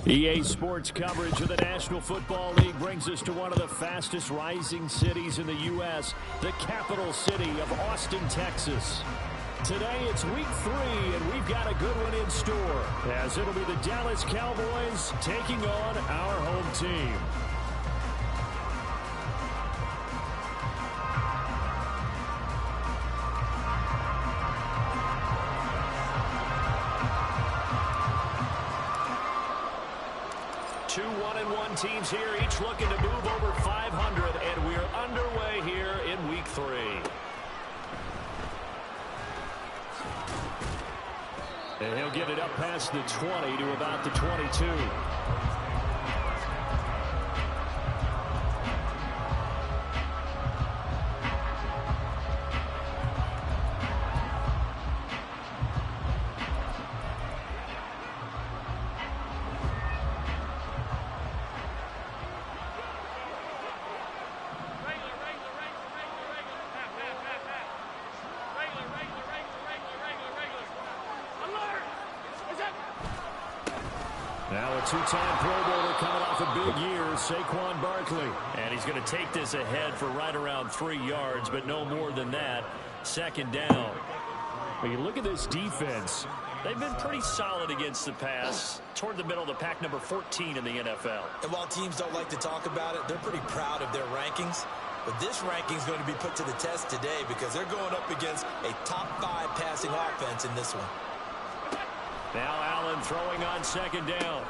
EA Sports coverage of the National Football League brings us to one of the fastest rising cities in the U.S., the capital city of Austin, Texas. Today it's week 3, and we've got a good one in store, as it'll be the Dallas Cowboys taking on our home team. Two 1-1 teams here, each looking to move over 500, and we're underway here in week 3. And he'll get it up past the 20 to about the 22. Now a two-time Pro Bowler coming off a big year, Saquon Barkley. And he's going to take this ahead for right around 3 yards, but no more than that. Second down. When you look at this defense, they've been pretty solid against the pass, toward the middle of the pack, number 14 in the NFL. And while teams don't like to talk about it, they're pretty proud of their rankings. But this ranking is going to be put to the test today because they're going up against a top 5 passing offense in this one. Now Allen throwing on second down.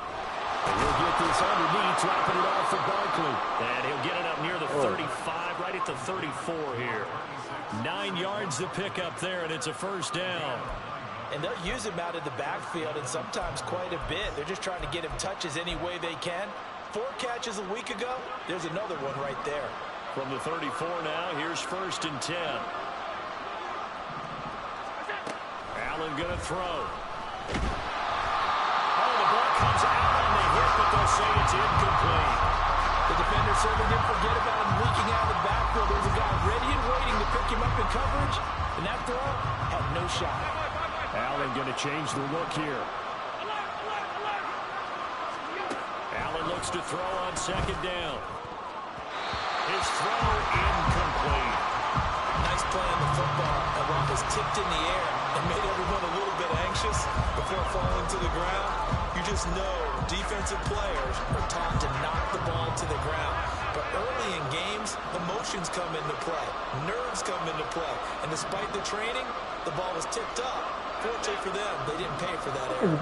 And he'll get this underneath, dropping it off for Barkley. And he'll get it up near the 35, right at the 34 here. 9 yards to pick up there, and it's a first down. And they'll use him out of the backfield, and sometimes quite a bit. They're just trying to get him touches any way they can. 4 catches a week ago, there's another one right there. From the 34 now, here's first and 10. Allen going to throw. Oh, the ball comes out on the hit, but they'll say it's incomplete. The defender certainly didn't forget about him leaking out of the backfield. There's a guy ready and waiting to pick him up in coverage, and that throw had no shot. Allen going to change the look here. Allen looks to throw on second down. His throw incomplete. Nice play on the football. That ball was tipped in the air and made everyone a little bit anxious before falling to the ground. You just know defensive players are taught to knock the ball to the ground. But early in games, emotions come into play. Nerves come into play. And despite the training, the ball was tipped up. Fortunately for them, they didn't pay for that error.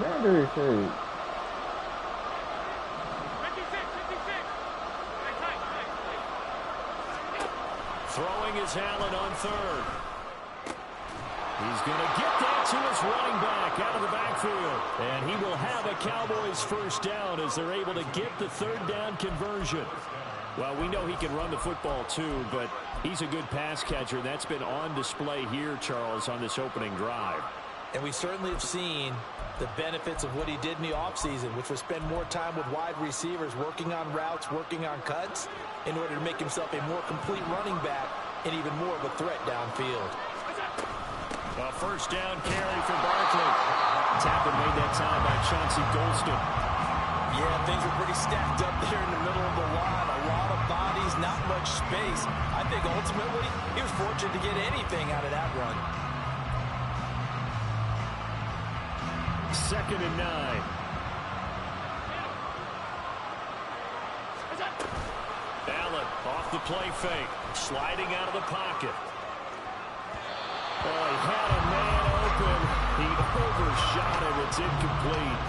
Throwing is Allen on third. He's going to get that to his running back out of the backfield. And he will have a Cowboys first down as they're able to get the third down conversion. Well, we know he can run the football too, but he's a good pass catcher. That's been on display here, Charles, on this opening drive. And we certainly have seen the benefits of what he did in the offseason, which was spend more time with wide receivers, working on routes, working on cuts, in order to make himself a more complete running back and even more of a threat downfield. A first down carry for Barkley. Tapper made that time by Chauncey Golston. Yeah, things are pretty stacked up there in the middle of the line. A lot of bodies, not much space. I think ultimately he was fortunate to get anything out of that run. Second and 9. Allen off the play fake, sliding out of the pocket. Oh, he had a man open. He overshot it. It's incomplete.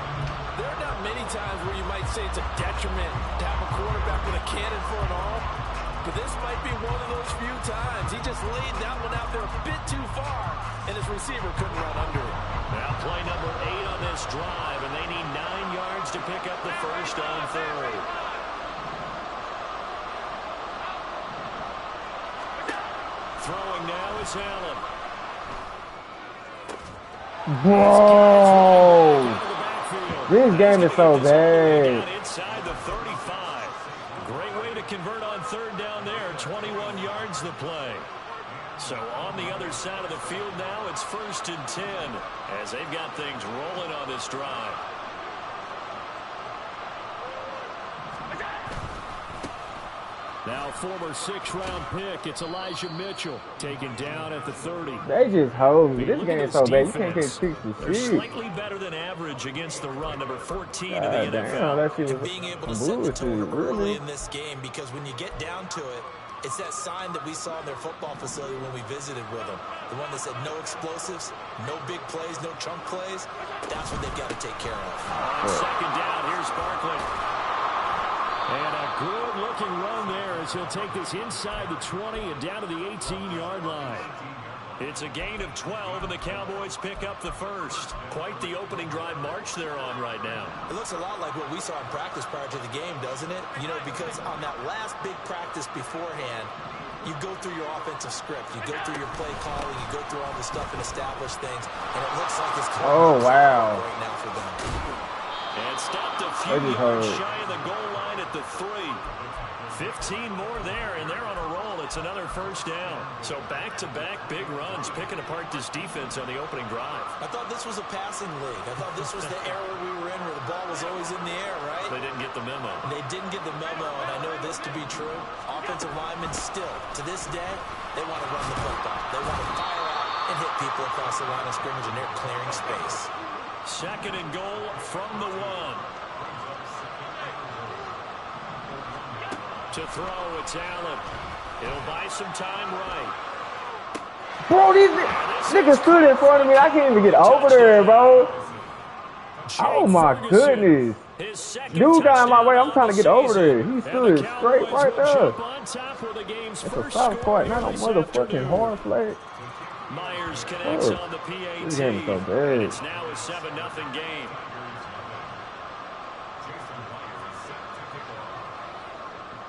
There are not many times where you might say it's a detriment to have a quarterback with a cannon for an arm, but this might be one of those few times. He just laid that one out there a bit too far, and his receiver couldn't run under it. Now play number 8 on this drive, and they need 9 yards to pick up the first on third. Throwing now is Allen. Bro, this game is so bad. Inside the 35. Great way to convert on third down there. 21 yards the play. So on the other side of the field now, it's first and 10 as they've got things rolling on this drive. Now former 6th-round pick, it's Elijah Mitchell, taken down at the 30. They just hold me. This Look game at is so bad. You can't defense. get 60 They're shit. slightly better than average against the run, number 14 in the God NFL. damn, that shit And was being able to some set the tone bullshit, early really. in this game, because when you get down to it, it's that sign that we saw in their football facility when we visited with them. The one that said no explosives, no big plays, no chunk plays. That's what they've got to take care of. On second down, here's Barkley. And a good-looking run there as he'll take this inside the 20 and down to the 18-yard line. It's a gain of 12, and the Cowboys pick up the first. Quite the opening drive march they're on right now. It looks a lot like what we saw in practice prior to the game, doesn't it? You know, because on that last big practice beforehand, you go through your offensive script. You go through your play calling. You go through all the stuff and establish things. And it looks like it's Oh, wow. right now for them. And stopped a few yards shy of the goal line at the 3. 15 more there, and they're on a roll. It's another first down. So back-to-back big runs, picking apart this defense on the opening drive. I thought this was a passing league. I thought this was the era we were in where the ball was always in the air, right? They didn't get the memo. They didn't get the memo, and I know this to be true. Offensive linemen still, to this day, they want to run the football. They want to fire out and hit people across the line of scrimmage, and they're clearing space. Second and goal from the 1. To throw, it's Allen. He'll buy some time right. Bro, these niggas stood in front of me. I can't even get over there, bro. Oh, my goodness. Dude got in my way. I'm trying to get over there. He stood straight right there. It's a soft part, not a motherfucking hard play. Myers connects on the PAT. This game is so bad. It's now a 7-0 game.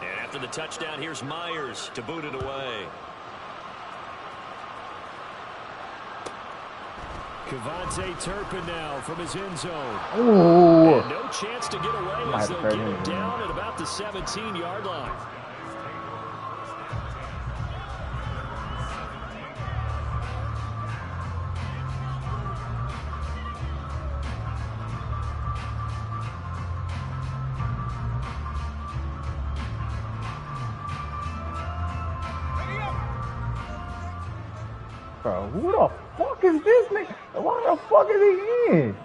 And after the touchdown, here's Myers to boot it away. Cavante Turpin now from his end zone. Ooh. And no chance to get away as they'll get him down at about the 17-yard line. Bro, who the fuck is this nigga? Why the fuck is he in?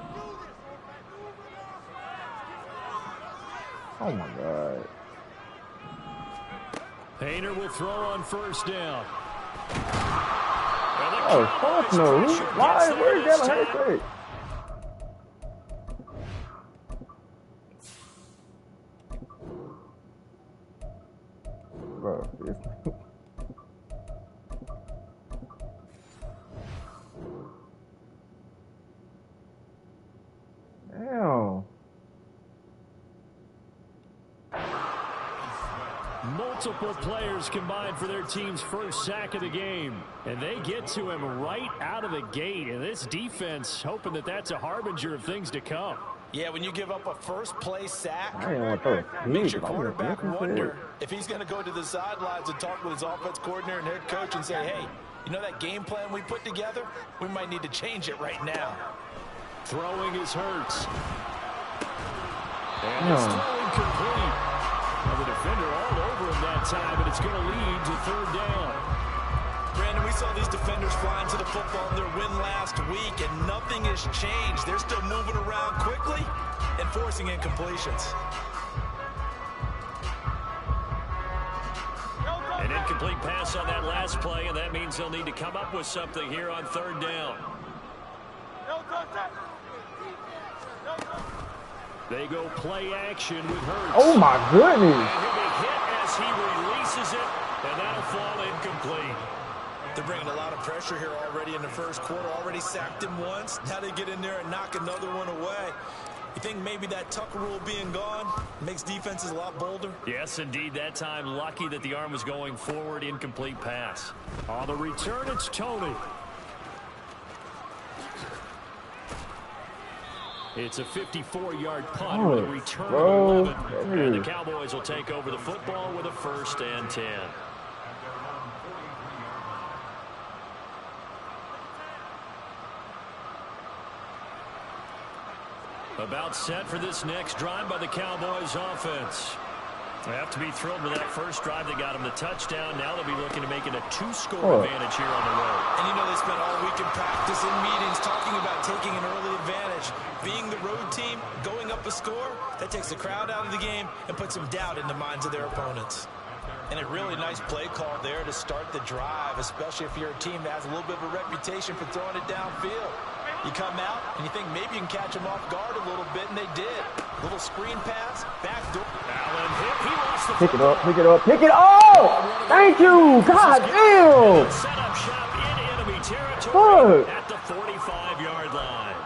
Oh my god. Painter will throw on first down. Oh, fuck no. Why? Where's Devin Hayes? Bro, this. Damn. Multiple players combined for their team's first sack of the game. And they get to him right out of the gate. And this defense hoping that that's a harbinger of things to come. Yeah, when you give up a first-play sack, I didn't want to throw makes your quarterback wonder if he's going to go to the sidelines and talk with his offense coordinator and head coach and say, hey, you know that game plan we put together? We might need to change it right now. Throwing is Hurts. And it's throwing complete. Well, the defender all over him that time, and it's going to lead to third down. Brandon, we saw these defenders flying to the football in their win last week, and nothing has changed. They're still moving around quickly and forcing incompletions. An incomplete pass on that last play, and that means they'll need to come up with something here on third down. They go play action with Hurts. Oh my goodness. And he'll be hit as he releases it, and that'll fall incomplete. They're bringing a lot of pressure here already in the first quarter. Already sacked him once. Now they get in there and knock another one away. You think maybe that Tucker rule being gone makes defenses a lot bolder? Yes, indeed. That time, lucky that the arm was going forward. Incomplete pass. On the return, it's Tony. It's a 54-yard punt with a return of 11. And the Cowboys will take over the football with a 1st and 10. About set for this next drive by the Cowboys offense. They have to be thrilled with that first drive. They got him the touchdown. Now they'll be looking to make it a 2-score advantage here on the road. And you know they spent all week in practice and meetings talking about taking an early advantage. Being the road team, going up a score, that takes the crowd out of the game and puts some doubt in the minds of their opponents. And a really nice play call there to start the drive, especially if you're a team that has a little bit of a reputation for throwing it downfield. You come out and you think maybe you can catch them off guard a little bit, and they did. Little screen pass, back door. Allen hit. He lost the Pick it up, pick it up, pick it up! Thank you! God damn! Set up shop in enemy territory at the 45-yard line.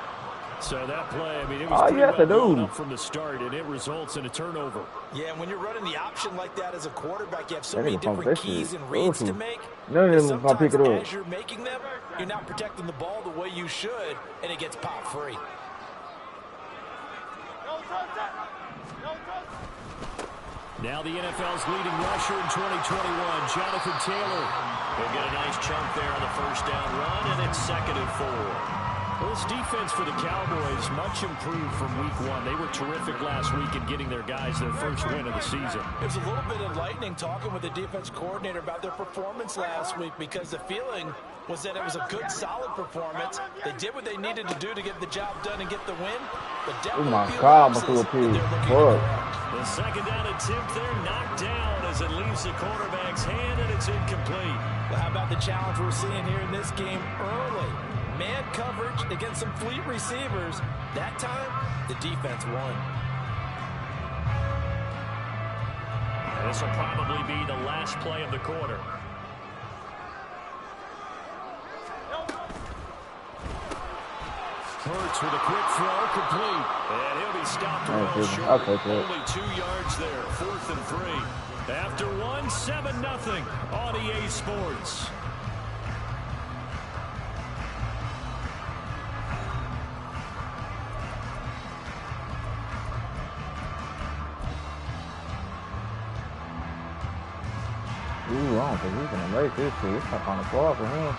So that play, I mean, it was pretty well blown up from the start, and it results in a turnover. Yeah, and when you're running the option like that as a quarterback, you have so many different keys and reads to make. None of them gonna pick it up. As you're making them, you're not protecting the ball the way you should, and it gets pop free. Now the NFL's leading rusher in 2021, Jonathan Taylor. He'll get a nice chunk there on the first down run, and it's 2nd and 4. Well, this defense for the Cowboys much improved from week 1. They were terrific last week in getting their guys their first win of the season. It was a little bit enlightening talking with the defense coordinator about their performance last week, because the feeling was that it was a good, solid performance. They did what they needed to do to get the job done and get the win. But oh my God, my little pig. The second down attempt there knocked down as it leaves the quarterback's hand, and it's incomplete. Well, how about the challenge we're seeing here in this game early? Man coverage against some fleet receivers. That time, the defense won. And this will probably be the last play of the quarter. Hurts with a quick throw, complete. And he'll be stopped well short. Only 2 yards there, 4th and 3. After 1, 7-0 on EA Sports. Ooh, I don't think he's going to make this shit. It's not kind of far for him.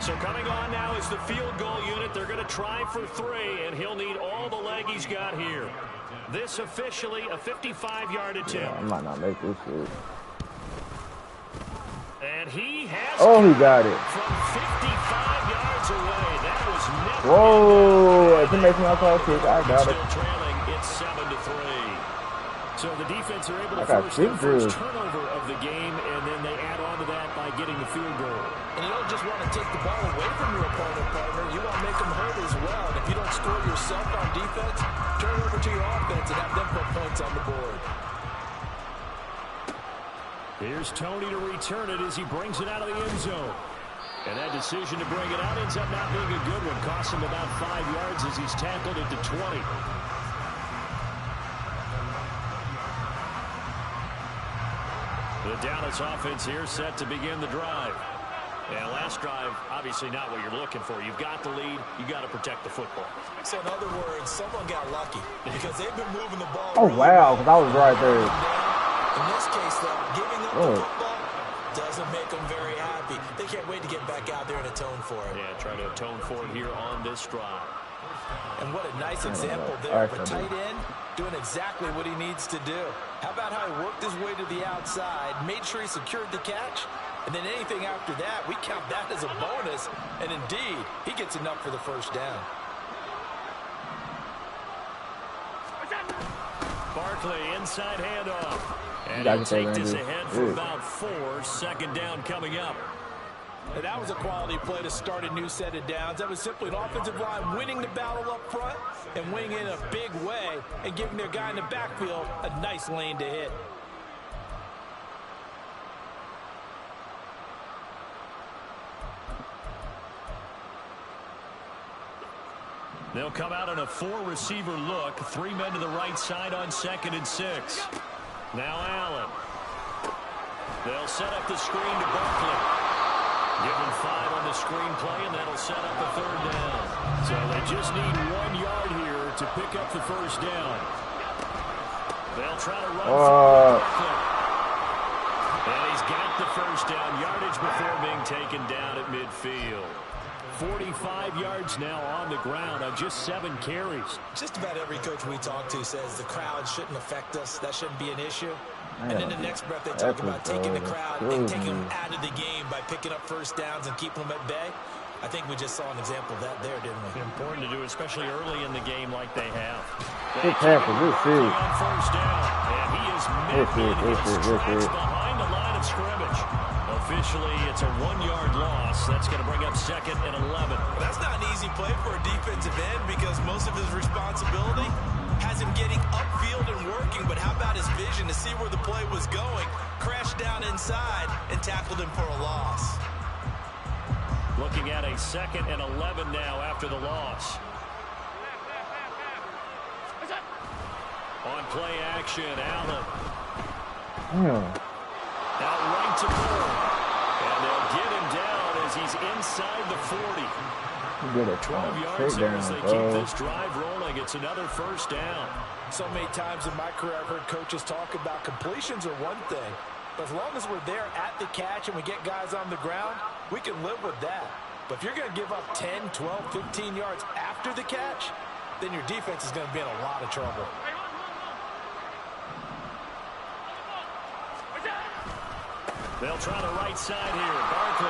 So coming on now is the field goal unit. They're going to try for 3, and he'll need all the leg he's got here. This officially a 55-yard attempt. Yeah, I might not make this shit. And he has he got it. From 55 yards away. That was never. Whoa, if he makes me off kick, I got it. Still trailing, it's 7-3. So the defense are able to force their first turnover of the game, and then they add on to that by getting the field goal. And you don't just want to take the ball away from your opponent, partner. You want to make them hurt as well. And if you don't score yourself on defense, turn it over to your offense and have them put points on the board. Here's Tony to return it as he brings it out of the end zone. And that decision to bring it out ends up not being a good one. Costs him about 5 yards as he's tackled it to 20. The Dallas offense here set to begin the drive. Yeah, last drive, obviously not what you're looking for. You've got the lead. You've got to protect the football. So in other words, someone got lucky because they've been moving the ball. Oh, wow, because I was right there. In this case, though, giving up the football doesn't make them very happy. They can't wait to get back out there and atone for it. Yeah, try to atone for it here on this drive. And what a nice example there of a tight end doing exactly what he needs to do. How about how he worked his way to the outside, made sure he secured the catch, and then anything after that, we count that as a bonus. And indeed, he gets enough for the first down. Barkley, inside handoff. And he'll take this ahead for about 4. 2nd down coming up. And that was a quality play to start a new set of downs. That was simply an offensive line winning the battle up front and winning in a big way and giving their guy in the backfield a nice lane to hit. They'll come out on a 4-receiver look. 3 men to the right side on 2nd and 6. Now Allen. They'll set up the screen to Barkley. Give him 5 on the screen play, and that'll set up a 3rd down. So they just need 1 yard here to pick up the first down. They'll try to run for Barkley. And he's got the first down. Yardage before being taken down at midfield. 45 yards now on the ground on just 7 carries. Just about every coach we talk to says the crowd shouldn't affect us. That shouldn't be an issue. And in the next breath, they talk about taking the crowd and taking them out of the game by picking up first downs and keeping them at bay. I think we just saw an example of that there, didn't we? Important to do, especially early in the game like they have. Good tackle, good see. On first down, and he is stretched behind the line of scrimmage. Officially, it's a 1-yard loss. That's going to bring up 2nd and 11. That's not an easy play for a defensive end because most of his responsibility has him getting upfield and working, but how about his vision to see where the play was going, crashed down inside, and tackled him for a loss. Looking at a 2nd and 11 now after the loss. On play action, Allen. Out right to goal. And they'll get him down as he's inside the 40. 12 yards here as they keep this drive rolling. It's another first down. So many times in my career I've heard coaches talk about completions are one thing. But as long as we're there at the catch and we get guys on the ground, we can live with that. But if you're going to give up 10, 12, 15 yards after the catch, then your defense is going to be in a lot of trouble. They'll try the right side here. Barkley.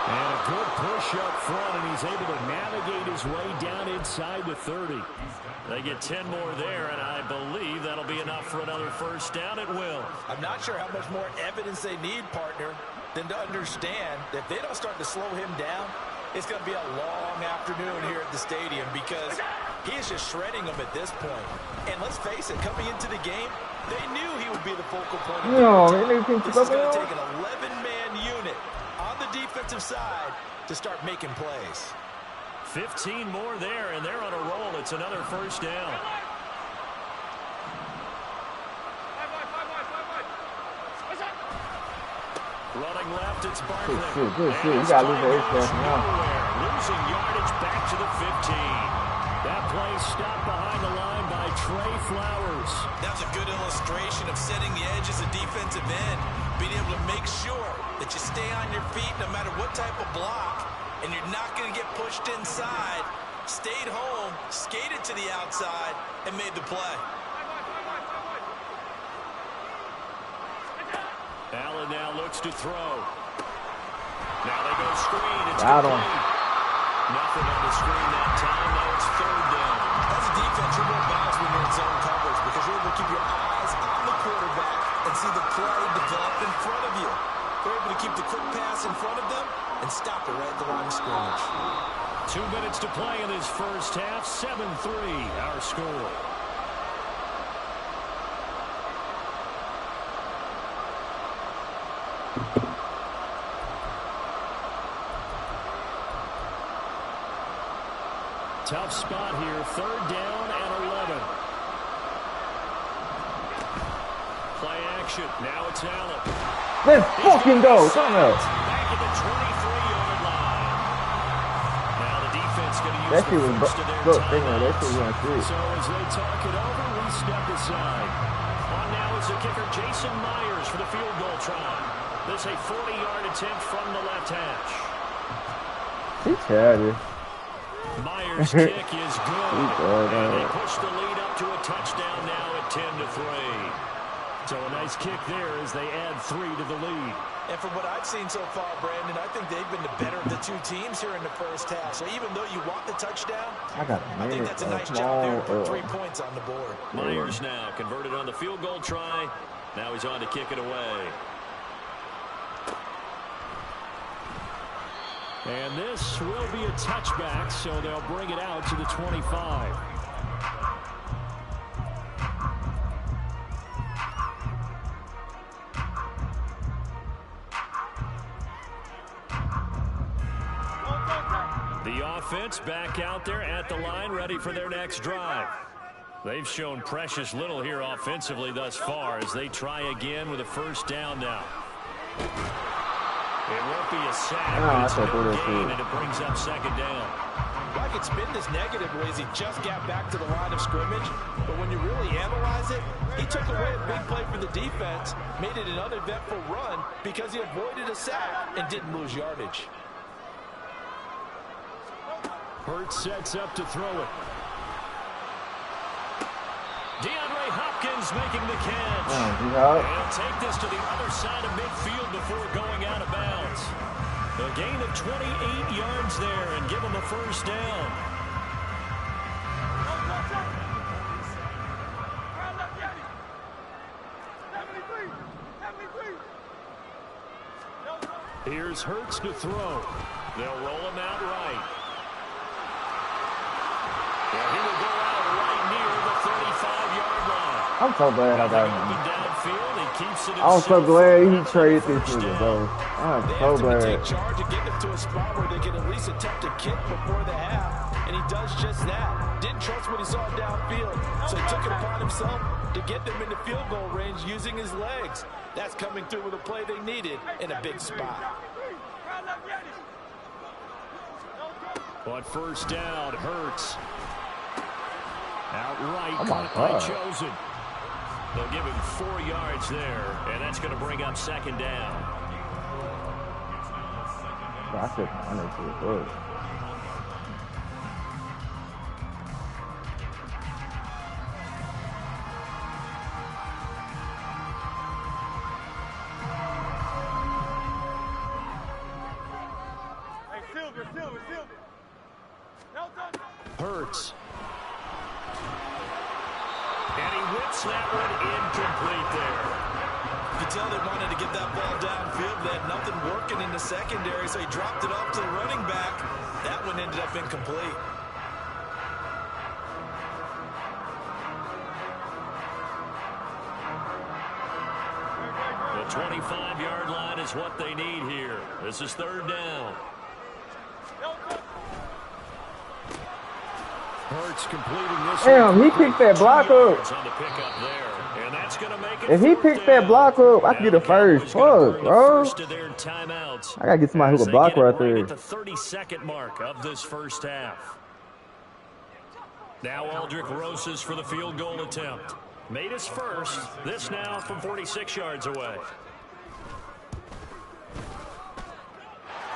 And a good push up front, and he's able to navigate his way down inside the 30. They get 10 more there, and I believe that'll be enough for another first down. It will. I'm not sure how much more evidence they need, partner, than to understand that if they don't start to slow him down, it's going to be a long afternoon here at the stadium because he is just shredding them at this point. And let's face it, coming into the game, they knew he would be the focal point of the attack. This is going to take an 11-man unit on the defensive side to start making plays. 15 more there, and they're on a roll. It's another first down. Running left, it's Barkley. Good. You got to lose the H-back now. Losing yardage back to the 15. That play stopped behind the line by Trey Flowers. That's a good illustration of setting the edge as a defensive end, being able to make sure that you stay on your feet no matter what type of block, and you're not going to get pushed inside. Stayed home, skated to the outside, and made the play. Allen now looks to throw. Now they go screen. It's complete. Nothing on the screen that time. Now it's 3rd down. As a defense, you're more balanced when you're in zone coverage because you're able to keep your eyes on the quarterback and see the play develop in front of you. They're able to keep the quick pass in front of them and stop it right at the line of scrimmage. 2 minutes to play in this first half. 7-3 our score. Tough spot here. 3rd down and 11. Play action. Now it's Allen. Let's fucking go. Come on. Back at the 23-yard line. Now the defense going to use that the first of their timeouts. So as they talk it over, we step aside. On now is the kicker Jason Myers for the field goal try. This a 40-yard attempt from the left hash. He's had it. Myers' kick is good. And they push the lead up to a touchdown now at 10-3. So a nice kick there as they add 3 to the lead. And from what I've seen so far, Brandon, I think they've been the better of the two teams here in the first half. So even though you want the touchdown, I think that's a nice job there to put 3 points on the board. Myers now converted on the field goal try. Now he's on to kick it away. And this will be a touchback, so they'll bring it out to the 25. The offense back out there at the line, ready for their next drive. They've shown precious little here offensively thus far as they try again with a first down now. It won't be a sack, but it's no gain, and it brings up 2nd down. I could spin this negatively as he just got back to the line of scrimmage, but when you really analyze it, he took away a big play for the defense, made it an uneventful run because he avoided a sack and didn't lose yardage. Hurts sets up to throw it. DeAndre Hopkins making the catch. He'll take this to the other side of midfield before going out of bounds. A gain of 28 yards there and give him a first down. Here's Hurts to throw. They'll roll him out right. And he will go out right near the 35-yard line. I'm so glad I got him. I'm so glad he traded this nigga, bro. I'm so glad. They have to take charge and get them to a spot where they can at least attempt a kick before the half, and he does just that. Didn't trust what he saw downfield, so he took it upon himself to get them into field goal range using his legs. That's coming through with a play they needed in a big spot. On first down, Hurts. Outright Oh caught by Chosen. They'll give him 4 yards there, and that's going to bring up second down. I said good. Hurts. And he whips that one incomplete there. You can tell they wanted to get that ball downfield. They had nothing working in the secondary, so he dropped it off to the running back. That one ended up incomplete. The 25-yard line is what they need here. This is third down. Hurts completing this. Damn, he picked that block up. If he picked that block up, I can get a first. Fuck, bro. I gotta get somebody who can block right there. At the 32nd mark of this first half. Now Aldrick Rosas for the field goal attempt. Made his first. This now from 46 yards away.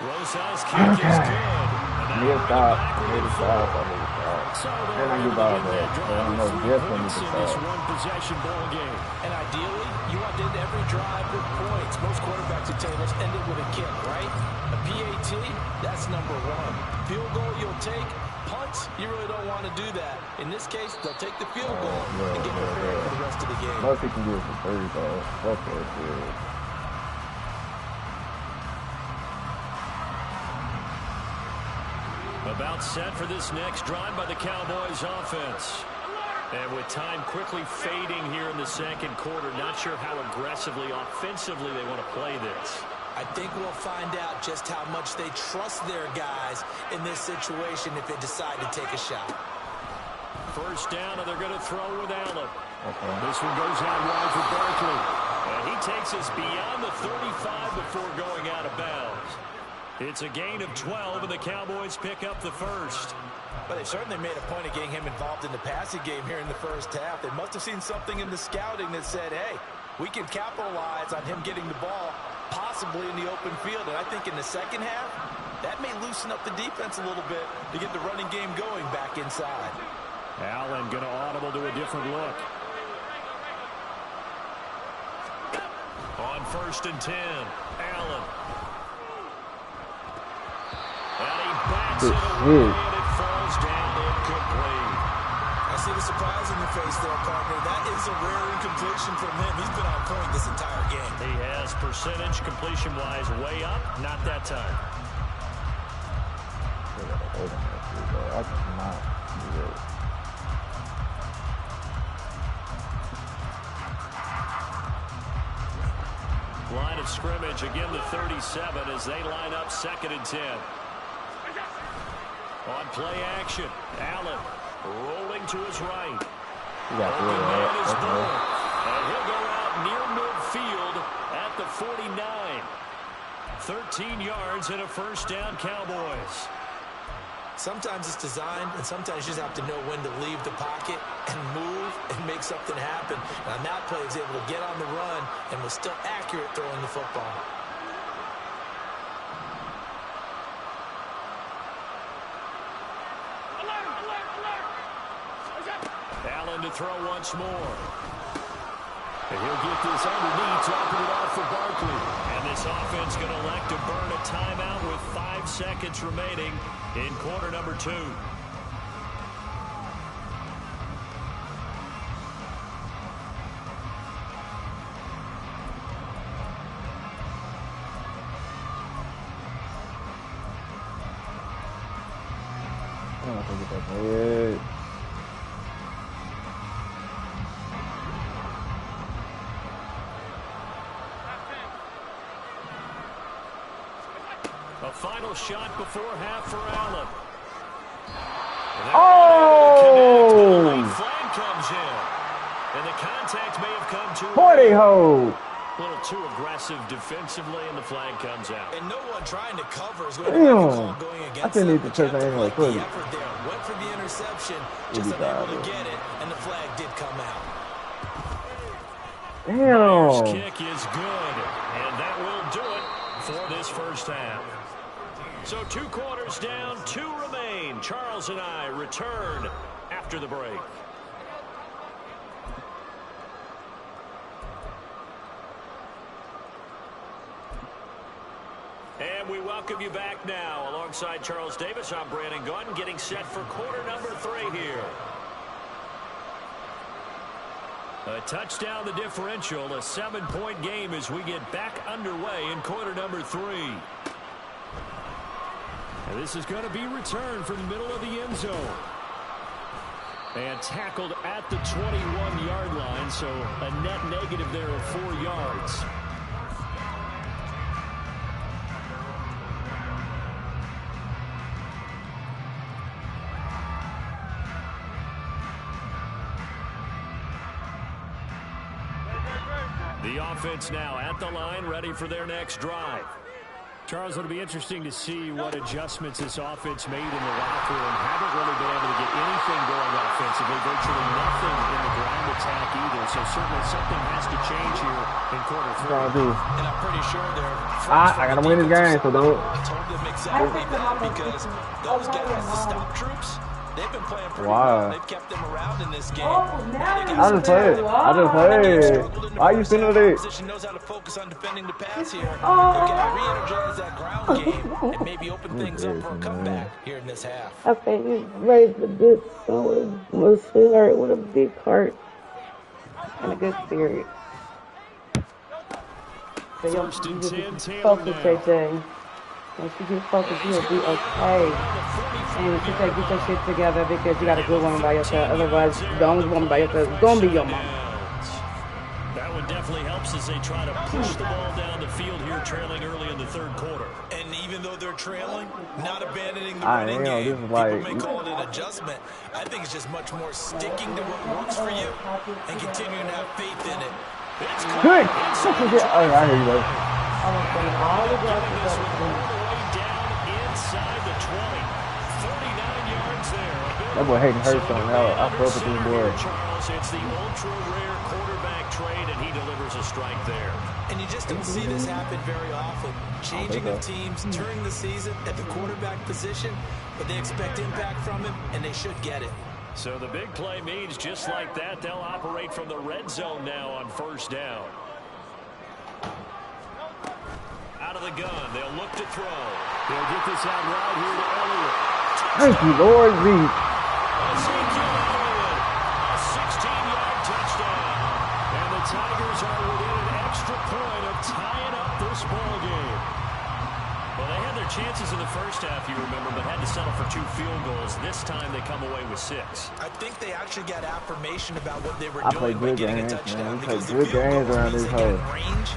Rosas' kick is good. Need a stop. And I don't know just when you can one-possession ball game. And ideally, you want to end every drive with points. Most quarterbacks at Taylor's end it with a kick, right? A PAT, that's number one. Field goal you'll take. Punts, you really don't want to do that. In this case, they'll take the field goal and get prepared for the rest of the game. Most he can do is for 30, though. That's what it is. About set for this next drive by the Cowboys offense. And with time quickly fading here in the second quarter, not sure how aggressively, offensively they want to play this. I think we'll find out just how much they trust their guys in this situation if they decide to take a shot. First down, and they're going to throw with Allen. This one goes out wide for Barkley. And he takes us beyond the 35 before going out of bounds. It's a gain of 12, and the Cowboys pick up the first. But they certainly made a point of getting him involved in the passing game here in the first half. They must have seen something in the scouting that said, hey, we can capitalize on him getting the ball possibly in the open field. And I think in the second half, that may loosen up the defense a little bit to get the running game going back inside. Allen going to audible to a different look. On first and 10, Allen. And he bats it away, and it falls down incomplete. I see the surprise in your face there, partner. That is a rare incompletion from him. He's been on point this entire game. He has percentage completion-wise way up. Not that time. I cannot do it. Line of scrimmage, again the 37 as they line up second and 10. On play action, Allen rolling to his right. You got to do it. And he'll go out near midfield at the 49. 13 yards and a first down, Cowboys. Sometimes it's designed, and sometimes you just have to know when to leave the pocket and move and make something happen. And on that play, he was able to get on the run and was still accurate throwing the football. Allen to throw once more. And he'll get this underneath, dropping it off for Barkley. And this offense going to elect to burn a timeout with 5 seconds remaining in quarter number 2. A final shot before half for Allen. Oh! The flag comes in. And the contact may have come too Boy, hold. a little too aggressive defensively, and the flag comes out. And no one trying to cover is going to make a call going against I couldn't them. need to touch that anyway. The effort there. Went for the interception, just unable to get it, and the flag did come out. Bears Damn. kick is good, and that will do it for this first half. So 2 quarters down, 2 remain. Charles and I return after the break. And we welcome you back now. Alongside Charles Davis, I'm Brandon Gunn, getting set for quarter number 3 here. A touchdown the differential, a 7-point game as we get back underway in quarter number 3. And this is going to be returned from the middle of the end zone. And tackled at the 21-yard line, so a net negative there of 4 yards. The offense now at the line, ready for their next drive. Charles, it'll be interesting to see what adjustments this offense made in the locker room. Haven't really been able to get anything going offensively, virtually nothing in the ground attack either. So certainly something has to change here in quarter 3. And I'm pretty sure they're I gotta win this game, so don't. I told them exactly that because those guys, the stop troops, they've been playing pretty well. They've kept them around in this game. I just played. Why you sitting with it? Position knows how to focus on defending the pass here. They're going to re-energize that ground game and maybe open things up for a comeback here in this half. Okay, you raised a good son with a sweetheart with a big heart and a good spirit. So First and 10, focus, Taylor JJ. Once you get focused, you'll be okay. And you say get your shit together because you got a good woman by yourself. Otherwise, the only woman by yourself is going to be your mom. That one definitely helps as they try to push the ball down the field here, trailing early in the 3rd quarter. And even though they're trailing, not abandoning the running game. People may call it an adjustment. I think it's just much more sticking to what works for you and continuing to have faith in it. It's Good. I hear you, though. All the this one all the way down inside the 20. 39 yards there. That boy Hayden Hurst on that. I felt with this boy. Charles, it's the ultra-rare quarterback trade, and he delivers a strike there. And you just don't see this happen very often. Changing of teams during the season at the quarterback position, but they expect impact from him, and they should get it. So the big play means just like that, they'll operate from the red zone now on 1st down. Out of the gun, they'll look to throw. They'll get this out right here to Elliott. Thank you, Lord. Ezekiel Elliott, a 16-yard touchdown. And the Tigers are within an extra point of tying up this ball game. Well, they had their chances in the first half, you remember, but had to settle for 2 field goals. This time they come away with 6. I think they actually got affirmation about what they were I doing by played good getting a games, touchdown. man. We Because played the good field games goal around means this they got hole. range,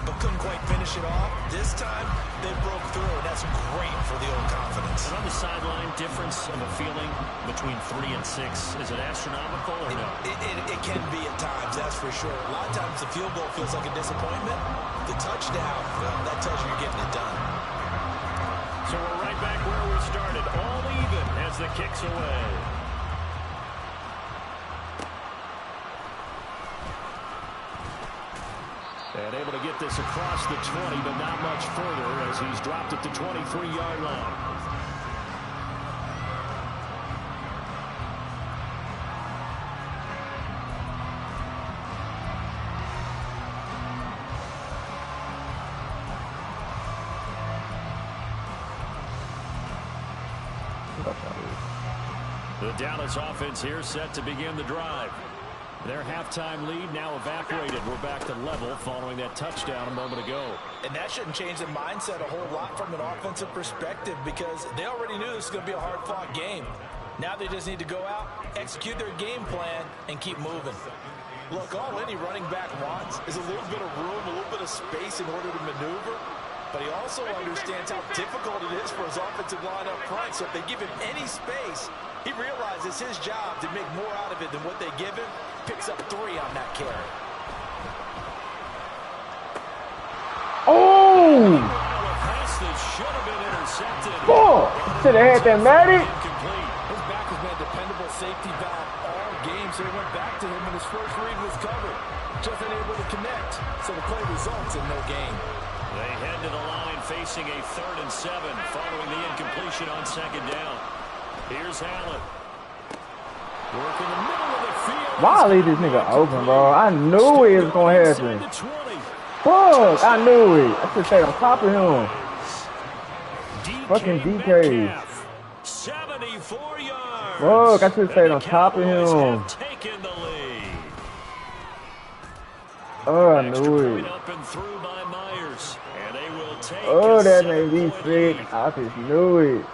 but couldn't quite finish it off. This time, they broke through, and that's great for the old confidence. And on the sideline, difference of a feeling between 3 and 6, is it astronomical or no? It can be at times, that's for sure. A lot of times the field goal feels like a disappointment. The touchdown, well, that tells you you're getting it done. So we're right back where we started, all even as the kick's away. And able to get this across the 20, but not much further as he's dropped at the 23-yard line. The Dallas offense here set to begin the drive. Their halftime lead now evaporated. We're back to level following that touchdown a moment ago. And that shouldn't change the mindset a whole lot from an offensive perspective because they already knew this was going to be a hard-fought game. Now they just need to go out, execute their game plan, and keep moving. Look, all any running back wants is a little bit of room, a little bit of space in order to maneuver. But he also understands how difficult it is for his offensive line up front. So if they give him any space, he realizes his job to make more out of it than what they give him. Picks up 3 on that carry. Oh! Should have been intercepted. Should have had that Madden. His back has been a dependable safety valve all game, so he went back to him, and his first read was covered. Just unable to connect, so the play results in no gain. They head to the line facing a 3rd and 7 following the incompletion on 2nd down. Here's Allen. Work in the middle of the field. Why I leave this nigga open, bro? I knew it was going to happen. Fuck, I knew it. I should stay on top of him. Fucking DK. 74 yards. Fuck, I should stay on top of him. Taking the lead. Oh, I knew it. Up and through by Myers. And they will take Oh, that made me sick. I just knew it.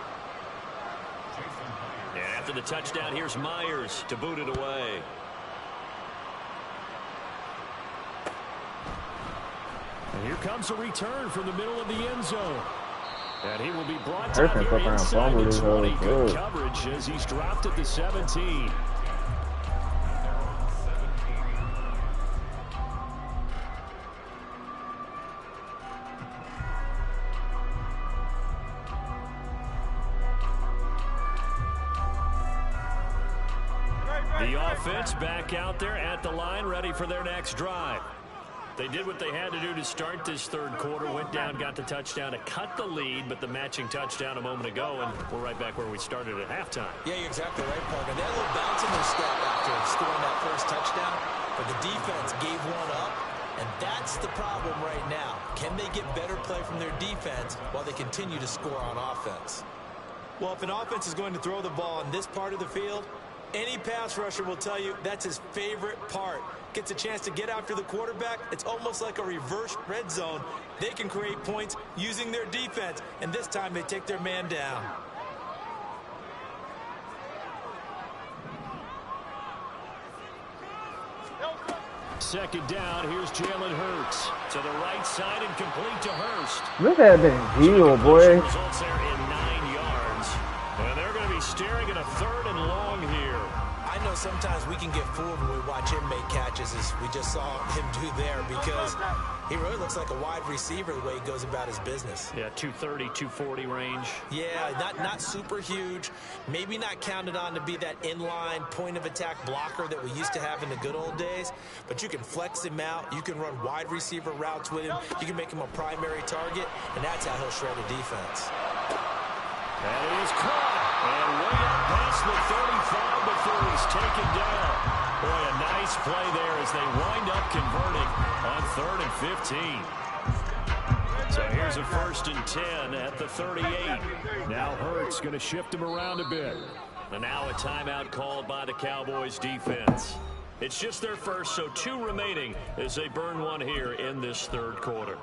After the touchdown, here's Myers to boot it away. And here comes a return from the middle of the end zone. And he will be brought down here inside the 20. Good coverage as he's dropped at the 17. The offense back out there at the line, ready for their next drive. They did what they had to do to start this 3rd quarter, went down, got the touchdown to cut the lead, but the matching touchdown a moment ago, and we're right back where we started at halftime. Yeah, you're exactly right, Parker. They had a little bounce in their step after scoring that first touchdown, but the defense gave one up, and that's the problem right now. Can they get better play from their defense while they continue to score on offense? Well, if an offense is going to throw the ball in this part of the field, any pass rusher will tell you that's his favorite part. Gets a chance to get after the quarterback. It's almost like a reverse red zone. They can create points using their defense, and this time they take their man down. Second down, here's Jalen Hurts. To the right side and complete to Hurst. Look at that deal, boy. Results there in 9 yards. And they're going to be staring at a 3rd and long here. I know sometimes we can get fooled when we watch him make catches, as we just saw him do there, because he really looks like a wide receiver the way he goes about his business. Yeah, 230, 240 range. Yeah, not super huge. Maybe not counted on to be that inline point-of-attack blocker that we used to have in the good old days, but you can flex him out. You can run wide receiver routes with him. You can make him a primary target, and that's how he'll shred a defense. And it is caught. And way up past the 35 before he's taken down. Boy, a nice play there as they wind up converting on 3rd and 15. So here's a 1st and 10 at the 38. Now Hurts going to shift him around a bit. And now a timeout called by the Cowboys defense. It's just their first, so 2 remaining as they burn one here in this 3rd quarter.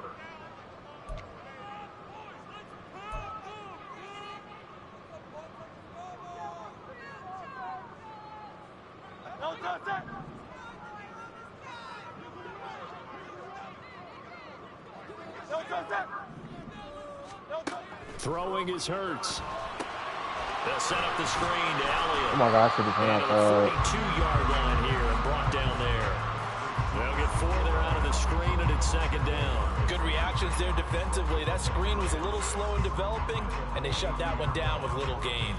Throwing is Hurts. They'll set up the screen to Elliott. Oh my God, I should be playing out the 42-yard line here and brought down there. They'll get 4 there out of the screen, and it's 2nd down. Good reactions there defensively. That screen was a little slow in developing, and they shut that one down with little gain.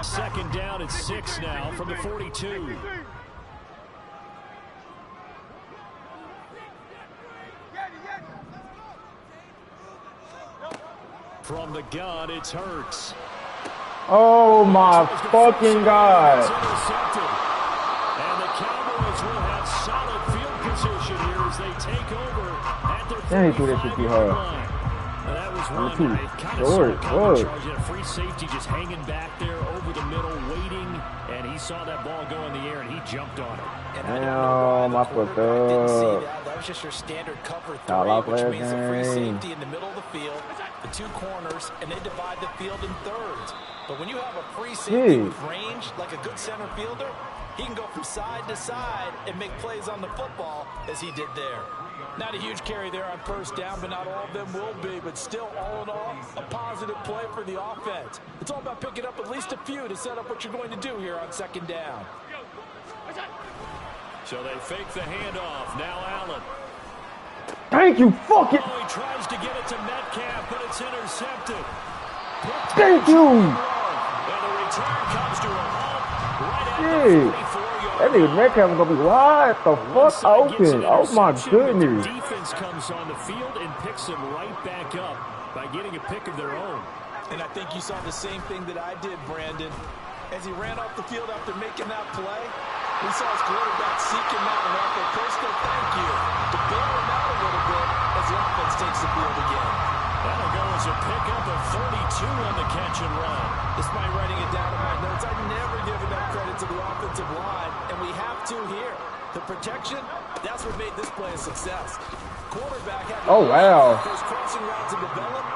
2nd down at 6 now from the 42. From the gun, it's Hurts. Oh my fucking God. And the Cowboys will have solid field position here as they take over at their 35-yard line. And that was is one. Too I kind of short. saw a cover charge. He had a free safety just hanging back there over the middle, waiting, and he saw that ball go in the air, and he jumped on it. Damn, I fucked up. That was just your standard cover Y'all three, which last means the free game. safety in the middle of the field, the two corners, and they divide the field in thirds. But when you have a free safety with range, like a good center fielder, he can go from side to side and make plays on the football as he did there. Not a huge carry there on first down, but not all of them will be. But still, all in all, a positive play for the offense. It's all about picking up at least a few to set up what you're going to do here on second down. So they fake the handoff. Now Allen. Thank you, fuck it. Oh, he tries to get it to Metcalf, but it's intercepted. Thank you. And the return comes to a halt right at the 44-yard that nigga Metcalf is gonna be wide the fuck open. Oh my goodness. The defense comes on the field and picks him right back up by getting a pick of their own. And I think you saw the same thing that I did, Brandon. As he ran off the field after making that play, we saw his quarterback seek him out and offer a personal thank you to bail him out a little bit as the offense takes the field again. That'll go as a pickup of 32 on the catch and run. Despite writing it down in my notes, I'd never give enough credit to the offensive line, and we have to here. The protection, that's what made this play a success. Quarterback had those crossing routes to develop,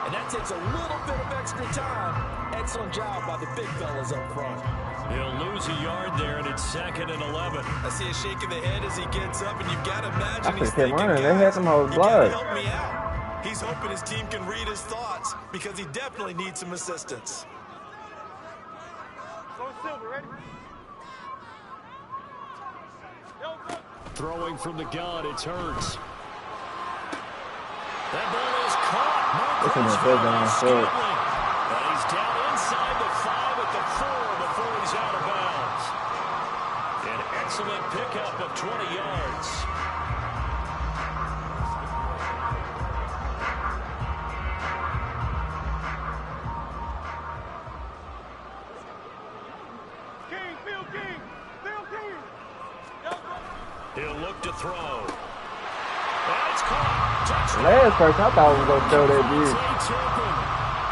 and that takes a little bit of extra time. Excellent job by the big fellas up front. He'll lose a yard there, and it's 2nd and 11. I see a shake of the head as he gets up, and you've got to imagine I he's kept thinking, running. They had some whole you blood. gotta help me out. He's hoping his team can read his thoughts because he definitely needs some assistance. Throwing from the gun, it's Hurts. That ball is caught. This is the third down, third. And he's down inside the 5 at the 4 before he's out of bounds. An excellent pickup of 20 yards. He'll look to throw. That's caught. Touchdown. Last person I thought was gonna throw that dude.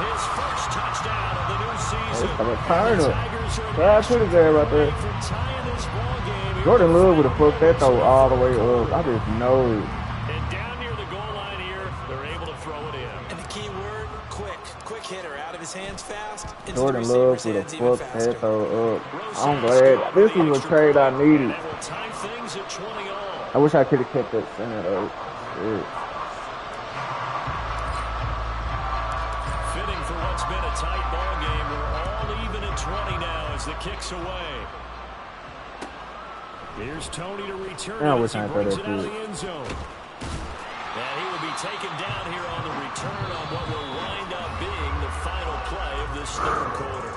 His first touchdown of the new season. I'm a turner. Yeah, I should have there right there. Jordan Love would have fucked that throw all the way up. I just know it. And down near the goal line here, they're able to throw it in. And the key word, quick. Quick hitter, out of his hands fast. Jordan Love would have fucked that throw up. I'm glad. This was a trade I needed. Time things at 20 all. I wish I could have kept that center though. Shit. Fitting for what's been a tight ball game. We're all even at 20 now as the kick's away. Here's Tony to return it as he brings it out of the end zone. And he will be taken down here on the return on what will wind up being the final play of this third quarter.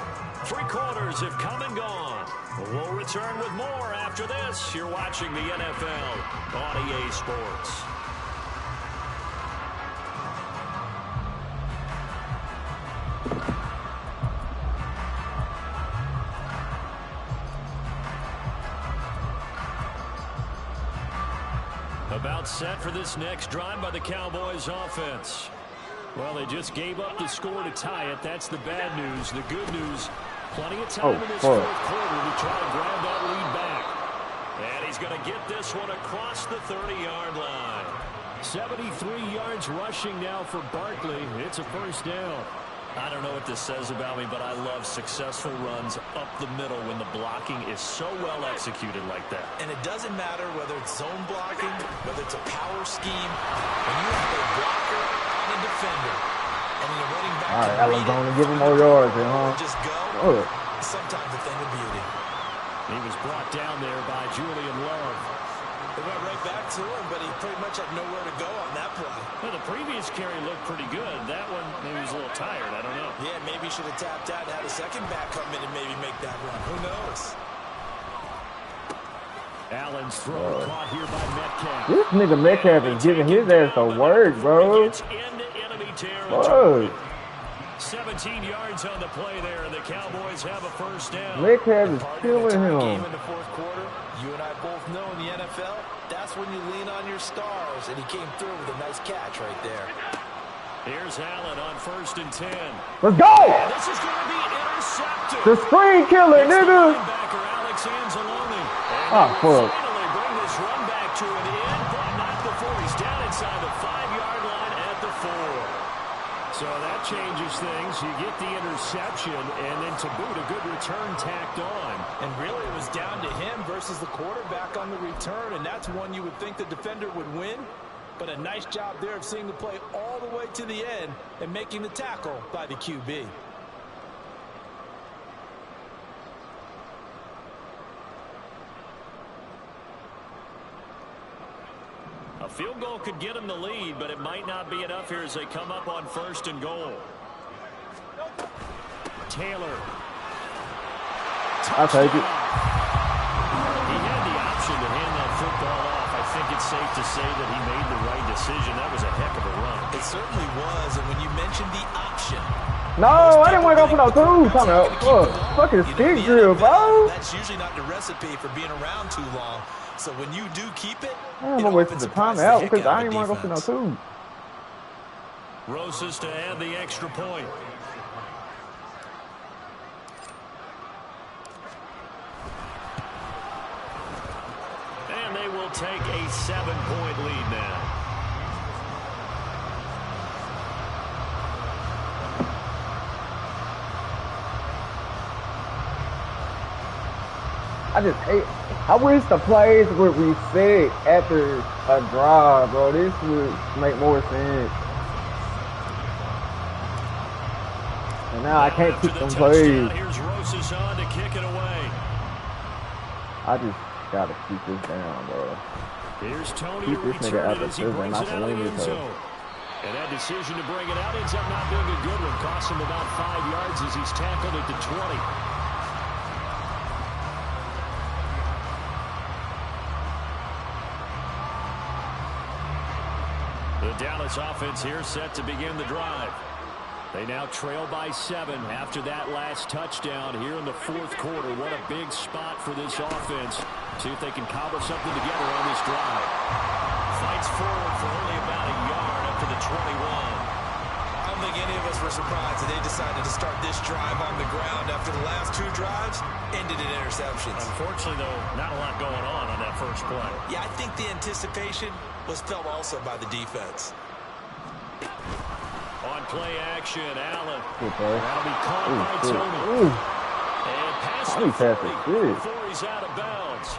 3 quarters have come and gone. We'll return with more after this. You're watching the NFL on EA Sports. About set for this next drive by the Cowboys offense. Well, they just gave up the score to tie it. That's the bad news. The good news, plenty of time in this fourth quarter to try to grab that lead back. And he's going to get this one across the 30-yard line. 73 yards rushing now for Barkley. It's a first down. I don't know what this says about me, but I love successful runs up the middle when the blocking is so well executed like that. And it doesn't matter whether it's zone blocking, whether it's a power scheme. When you have a blocker and a defender, and the running back all right, Allen's going to give him more yards, huh? Just go. Oh. Sometimes a thing of beauty. He was brought down there by Julian Love. They went right back to him, but he pretty much had nowhere to go on that play. Well, the previous carry looked pretty good. That one, maybe he was a little tired. I don't know. Yeah, maybe he should have tapped out and had a second back come in and maybe make that run. Who knows? Allen's throw caught here by Metcalf. This nigga Metcalf is giving his ass a word, bro. Gets into enemy territory. 17 yards on the play there, and the Cowboys have a first down. Metcalf is killing him. Game in the fourth quarter, you and I both know in the NFL, that's when you lean on your stars, and he came through with a nice catch right there. Here's Allen on 1st and 10. Let's go! And this is going to be intercepted. The screen killer, It's nigga. the linebacker, Alex Anzalone. Ah, fuck. Finally bring this run back to an end, but not before he's down inside the 5-yard line at the 4. So that changes things. You get the interception, and then to boot, a good return tacked on. And really, it was down to him versus the quarterback on the return, and that's one you would think the defender would win. But a nice job there of seeing the play all the way to the end and making the tackle by the QB. A field goal could get him the lead, but it might not be enough here as they come up on 1st and goal. Taylor. I'll take it. He had the option to hand that football off. I think it's safe to say that he made the right decision. That was a heck of a run. It certainly was, and when you mentioned the option. No, I didn't want to go for no twos. Talking about fucking stick drill, bro. That's usually not the recipe for being around too long. So when you do keep it, I'm gonna wait for the timeout because I didn't want to go for no twos. Rosas to add the extra point. And they will take a 7-point lead now. I just hate. I wish the plays would reset after a drive, bro. This would make more sense. And now I can't keep them plays. Here's Rosas on to kick it away. I just gotta keep this down, bro. Here's Tony Keep this nigga out the prison, not the end limit. zone. And that decision to bring it out ends up not being a good one. Costs him about 5 yards as he's tackled at the 20. The Dallas offense here set to begin the drive. They now trail by 7 after that last touchdown here in the 4th quarter. What a big spot for this offense. See if they can cobble something together on this drive. Fights forward for only about a yard up to the 21. I don't think any of us were surprised that they decided to start this drive on the ground after the last 2 drives ended in interceptions. Unfortunately, though, not a lot going on that first play. Yeah, I think the anticipation was felt also by the defense. On play action, Allen. Good play. That'll be caught by Tony. And past the 40 before he's out of bounds.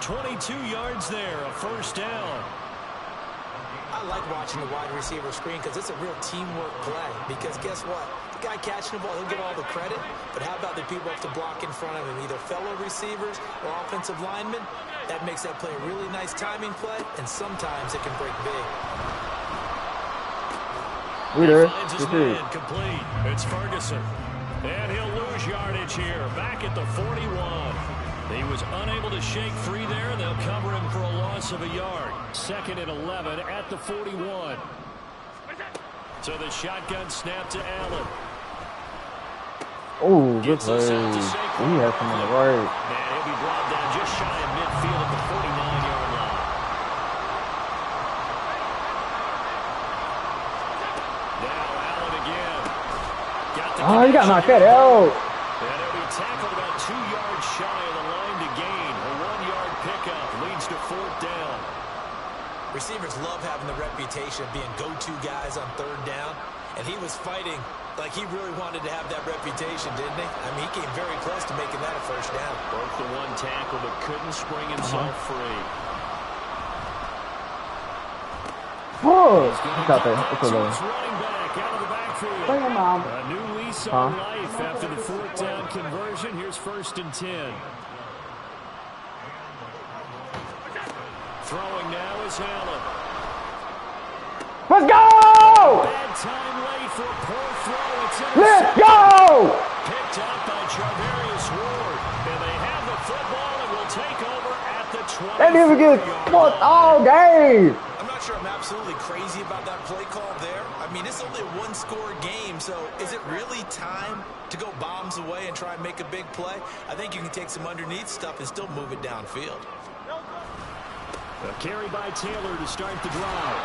22 yards there, a first down. I like watching the wide receiver screen because it's a real teamwork play. Because guess what? The guy catching the ball, he'll get all the credit. But how about the people up to block in front of him, either fellow receivers or offensive linemen? That makes that play a really nice timing play, and sometimes it can break big. Finds his man complete. It's Ferguson. And he'll lose yardage here. Back at the 41. He was unable to shake free there. They'll cover him for a loss of a yard. 2nd and 11 at the 41. So the shotgun snap to Allen. Oh, good play. He has some on the right. And he'll be brought down just shy of midfield at the 49-yard line. Now Allen again. Oh, you got to knock that out. And he'll be tackled about 2 yards shy of the line to gain. A 1-yard pickup leads to 4th down. Receivers love having the reputation of being go-to guys on 3rd down. And he was fighting like he really wanted to have that reputation, didn't he? I mean, he came very close to making that a first down. Broke the 1 tackle, but couldn't spring himself free. Oh, it's out there. It's over there. Running back out of the backfield. Bring him on. A new lease on life after the 4th down conversion. Here's 1st and 10. Throwing now is Allen. Let's go! Bad time late for a poor throw. It's Let's go! picked up by Charvarius Ward. And they have the football and will take over at the 20. That nigga gets fucked all game. I'm not sure I'm absolutely crazy about that play call there. I mean, it's only a 1-score game, so is it really time to go bombs away and try and make a big play? I think you can take some underneath stuff and still move it downfield. A carry by Taylor to start the drive.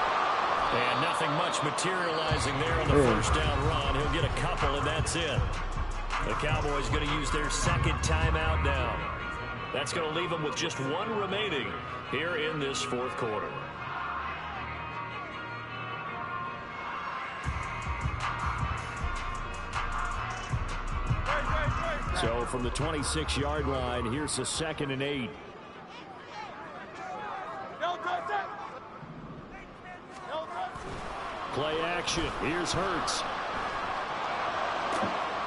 And nothing much materializing there on the first down run. He'll get a couple, and that's it. The Cowboys going to use their second timeout now. That's going to leave them with just one remaining here in this fourth quarter. So from the 26-yard line, here's the 2nd and 8. Play action. Here's Hurts.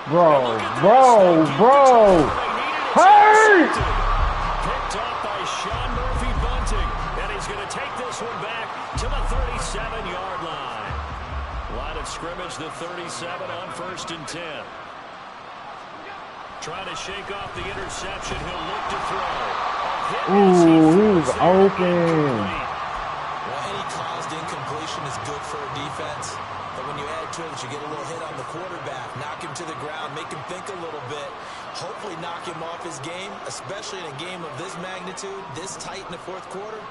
Bro. Hurts! Picked off by Sean Murphy Bunting. And he's going to take this one back to the 37-yard line. Line of scrimmage, the 37 on 1st and 10. Trying to shake off the interception. He'll look to throw. Ooh, he was open. Well, any caused incompletion is good for a defense. But when you add to it, you get a little hit on the quarterback, knock him to the ground, make him think a little bit, hopefully knock him off his game, especially in a game of this magnitude, this tight in the fourth quarter.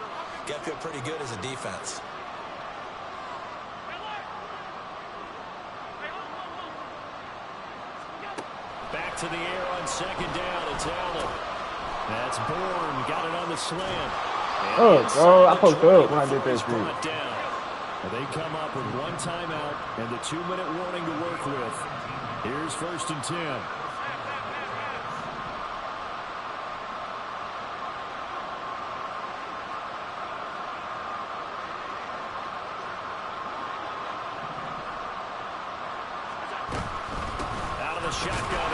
Got to feel pretty good as a defense. Back to the air on 2nd down. It's Allen. That's Bourne. Got it on the slant. I poked up when I did that shit. They come up with one timeout and the 2-minute warning to work with. Here's 1st and 10. Out of the shotgun.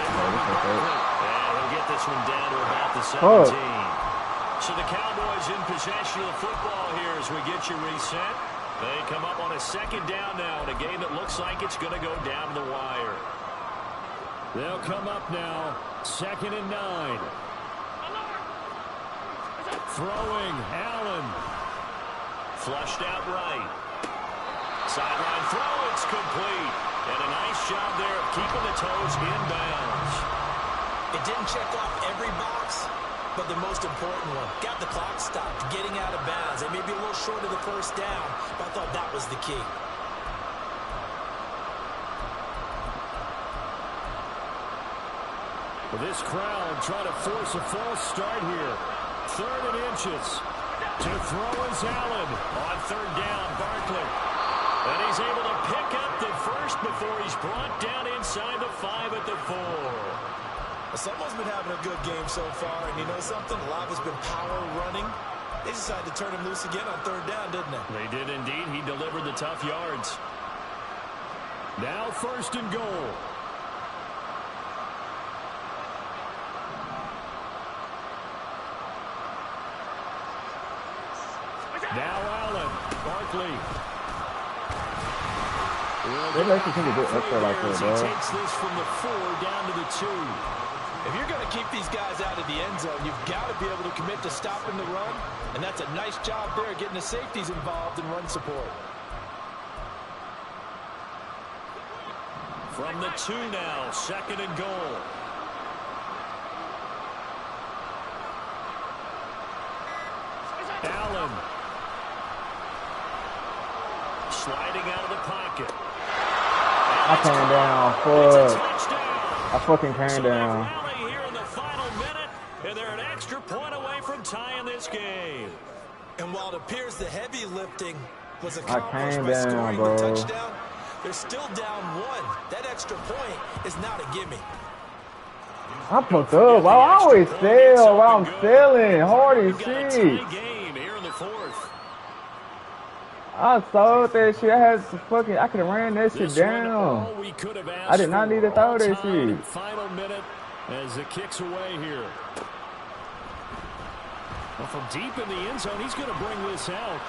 And he'll get this one down to about the 17. So the Cowboys in possession of the football here as we get you reset. They come up on a 2nd down now in a game that looks like it's going to go down the wire. They'll come up now, 2nd and 9. Throwing, Allen. Flushed out right. Sideline throw, it's complete. And a nice job there of keeping the toes inbounds. It didn't check off every box, but the most important one. Got the clock stopped, getting out of bounds. They may be a little short of the first down, but I thought that was the key. Well, this crowd trying to force a false start here. 3rd and inches. To throw is Allen. On 3rd down, Barkley. And he's able to pick up the first before he's brought down inside the 5 at the 4. Someone's been having a good game so far, and you know something? A lot has been power running. They decided to turn him loose again on 3rd down, didn't they? They did indeed. He delivered the tough yards. Now 1st and goal. Now Allen. Barkley. They like to think a bit up there like that, bro. He takes this from the 4 down to the 2. If you're going to keep these guys out of the end zone, you've got to be able to commit to stopping the run, and that's a nice job there getting the safeties involved in run support. From the 2 now, 2nd and goal. Allen. Sliding out of the pocket. I came down. Fuck. I fucking came down. Here in the final minute, and they're an extra point away from tying this game. And while it appears the heavy lifting was I accomplished came by down, scoring bro. the touchdown, they're still down 1. That extra point is not a gimme. I poked up. I always sell while I'm selling. Hard as shit. Game here in the 4th. I sold that shit. I could have ran that shit down. I did not need to throw that shit. Final minute as it kicks away here. Well, from deep in the end zone, he's going to bring this out.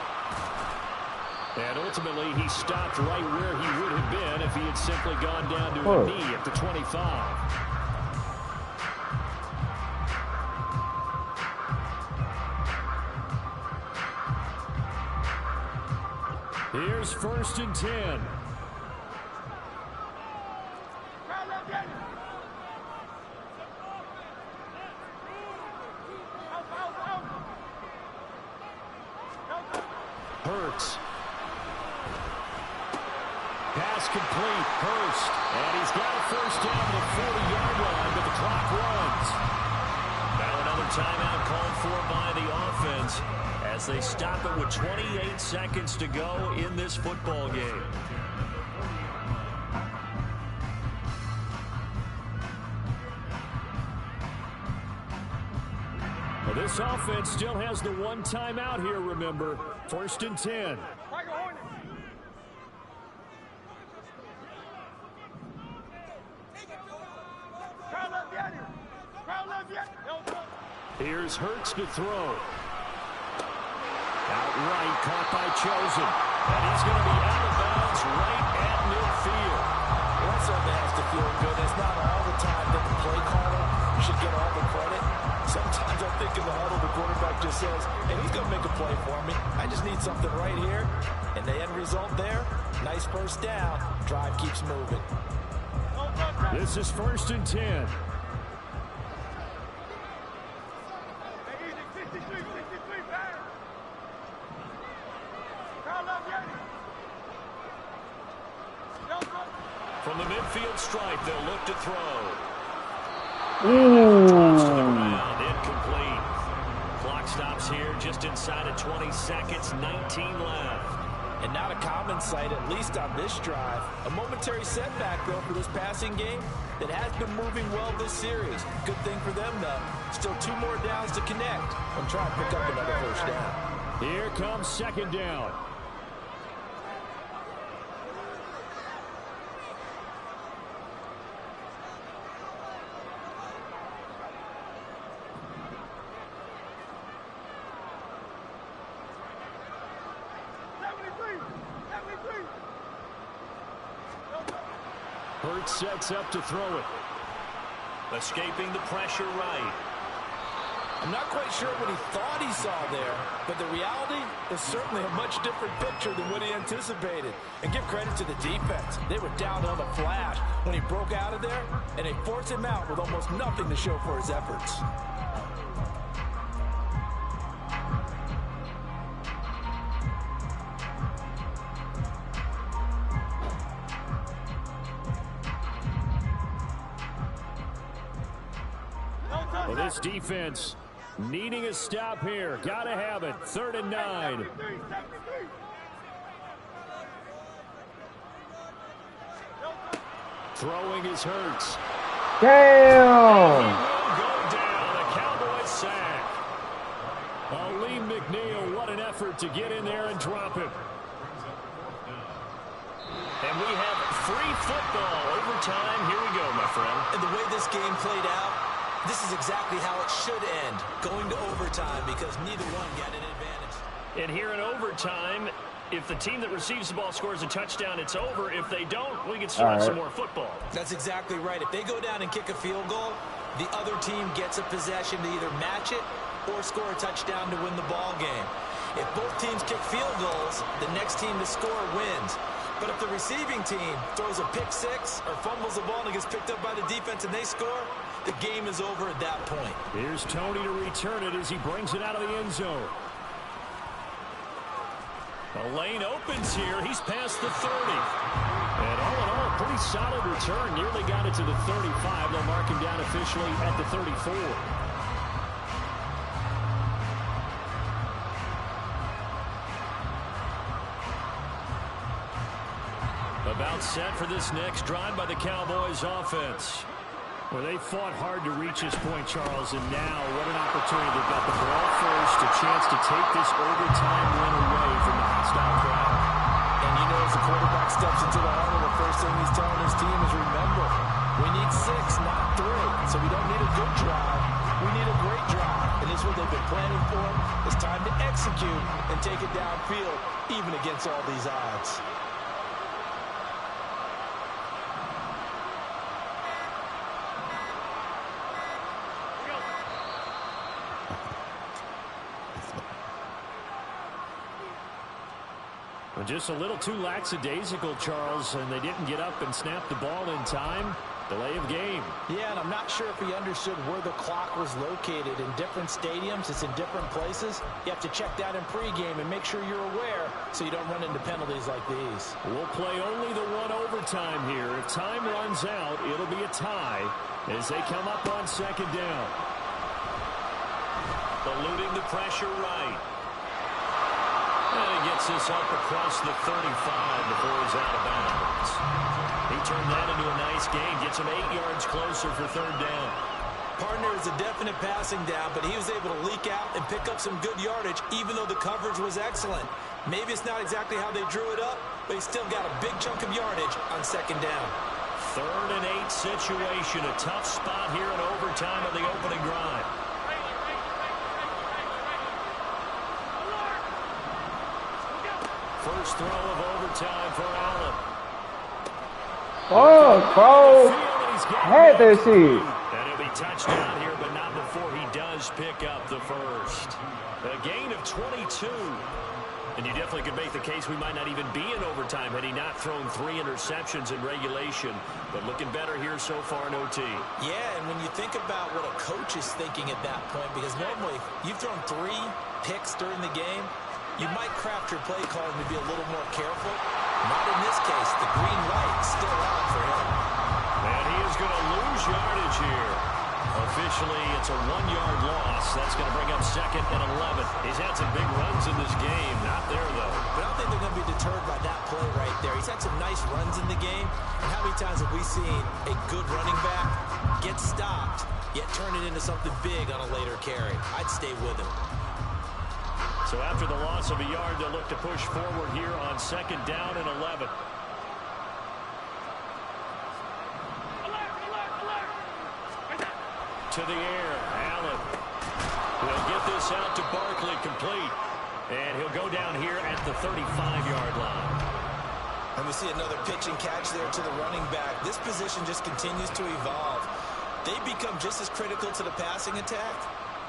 And ultimately, he stopped right where he would have been if he had simply gone down to a knee at the 25. Here's 1st and 10. Hurts. Pass complete. Hurst. And he's got a first down at the 40-yard line, but the clock runs. Now another timeout called for by the offense as they stop it with 28 seconds to go in this football game. Well, this offense still has the one timeout here, remember. 1st and 10. Here's Hurts to throw. Outright caught by Chosen. And he's going to be out of bounds right at midfield. Well, that certainly has to feel good. It's not all the time that the play caller should get all the credit. Sometimes I think in the huddle the quarterback just says, hey, he's going to make a play for me. I just need something right here. And the end result there, nice first down. Drive keeps moving. This is 1st and 10. From the midfield stripe, they'll look to throw. Tossed to the ground, incomplete. Clock stops here just inside of 20 seconds, 19 left. And not a common sight, at least on this drive. A momentary setback, though, for this passing game that has been moving well this series. Good thing for them, though. Still 2 more downs to connect and try and pick up another first down. Here comes 2nd down. Hurts sets up to throw it. Escaping the pressure right. I'm not quite sure what he thought he saw there, but the reality is certainly a much different picture than what he anticipated. And give credit to the defense. They were down on the flash when he broke out of there, and they forced him out with almost nothing to show for his efforts. Well, this defense needing a stop here. Got to have it. 3rd and 9. Throwing his Hurts. Damn! He will go down. A Cowboys sack. Lee McNeil, what an effort to get in there and drop it. And we have free football. Overtime. Here we go, my friend. And the way this game played out, this is exactly how it should end, going to overtime, because neither one got an advantage. And here in overtime, if the team that receives the ball scores a touchdown, it's over. If they don't, we can start some more football. That's exactly right. If they go down and kick a field goal, the other team gets a possession to either match it or score a touchdown to win the ball game. If both teams kick field goals, the next team to score wins. But if the receiving team throws a pick six or fumbles the ball and gets picked up by the defense and they score, the game is over at that point. Here's Tony to return it as he brings it out of the end zone. The lane opens here. He's past the 30. And all in all, a pretty solid return. Nearly got it to the 35. They'll mark him down officially at the 34. About set for this next drive by the Cowboys offense, where they fought hard to reach this point, Charles, and now what an opportunity. They've got the ball first, a chance to take this overtime win away from the hostile crowd. And you know, as the quarterback steps into the huddle, the first thing he's telling his team is, remember, we need 6, not 3. So we don't need a good drive. We need a great drive. And this is what they've been planning for. It's time to execute and take it downfield, even against all these odds. Just a little too lackadaisical, Charles, and they didn't get up and snap the ball in time. Delay of game. Yeah, and I'm not sure if he understood where the clock was located. In different stadiums, it's in different places. You have to check that in pregame and make sure you're aware so you don't run into penalties like these. We'll play only the one overtime here. If time runs out, it'll be a tie as they come up on second down. Eluding the pressure right. And he gets this up across the 35 before he's out of bounds. He turned that into a nice gain. Gets him 8 yards closer for third down. Partner is a definite passing down, but he was able to leak out and pick up some good yardage, even though the coverage was excellent. Maybe it's not exactly how they drew it up, but he still got a big chunk of yardage on second down. 3rd and 8 situation. A tough spot here in overtime of the opening drive. First throw of overtime for Allen. Oh, bro. Had that shit. And he'll be touchdown here, but not before he does pick up the first. A gain of 22. And you definitely could make the case we might not even be in overtime had he not thrown 3 interceptions in regulation. But looking better here so far in OT. Yeah, and when you think about what a coach is thinking at that point, because normally you've thrown 3 picks during the game, you might craft your play calling to be a little more careful. Not in this case. The green light's still on for him. And he is going to lose yardage here. Officially, it's a 1-yard loss. That's going to bring up 2nd and 11. He's had some big runs in this game. Not there, though. But I don't think they're going to be deterred by that play right there. He's had some nice runs in the game. And how many times have we seen a good running back get stopped, yet turn it into something big on a later carry? I'd stay with him. So after the loss of a yard, they'll look to push forward here on 2nd down and 11. To the air, Allen. He'll get this out to Barkley, complete. And he'll go down here at the 35-yard line. And we see another pitch and catch there to the running back. This position just continues to evolve. They become just as critical to the passing attack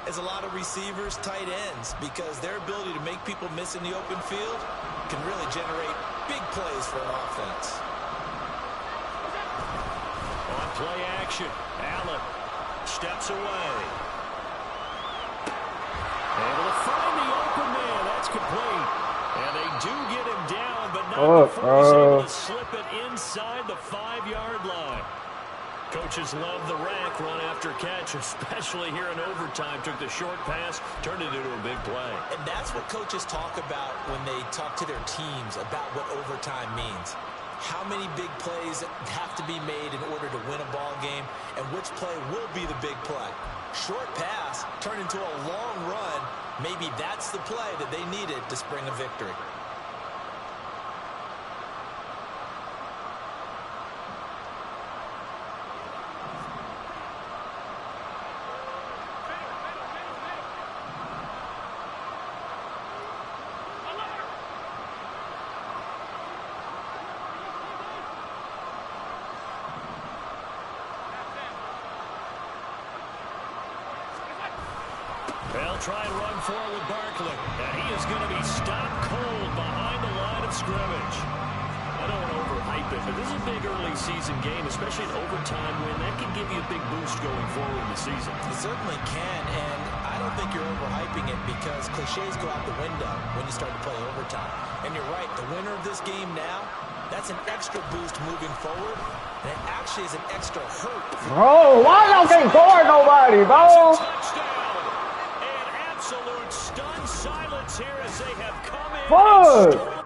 as a lot of receivers, tight ends, because their ability to make people miss in the open field can really generate big plays for an offense. On play action, Allen steps away. Able to find the open man. That's complete. And they do get him down, but not before he's able to slip it inside the 5-yard line. Coaches love the rack run after catch, especially here in overtime. Took the short pass, turned it into a big play. And that's what coaches talk about when they talk to their teams about what overtime means. How many big plays have to be made in order to win a ball game, and which play will be the big play. Short pass turned into a long run. Maybe that's the play that they needed to spring a victory. They'll try and run forward with Barkley. And he is going to be stopped cold behind the line of scrimmage. I don't want to overhype it, but this is a big early season game, especially an overtime win. That can give you a big boost going forward in the season. It certainly can, and I don't think you're overhyping it because cliches go out the window when you start to play overtime. And you're right, the winner of this game now, that's an extra boost moving forward, and it actually is an extra hurt. Bro, why y'all can't guard nobody, bro? Touchdown! And absolute stunned silence here as they have come in. Fuck!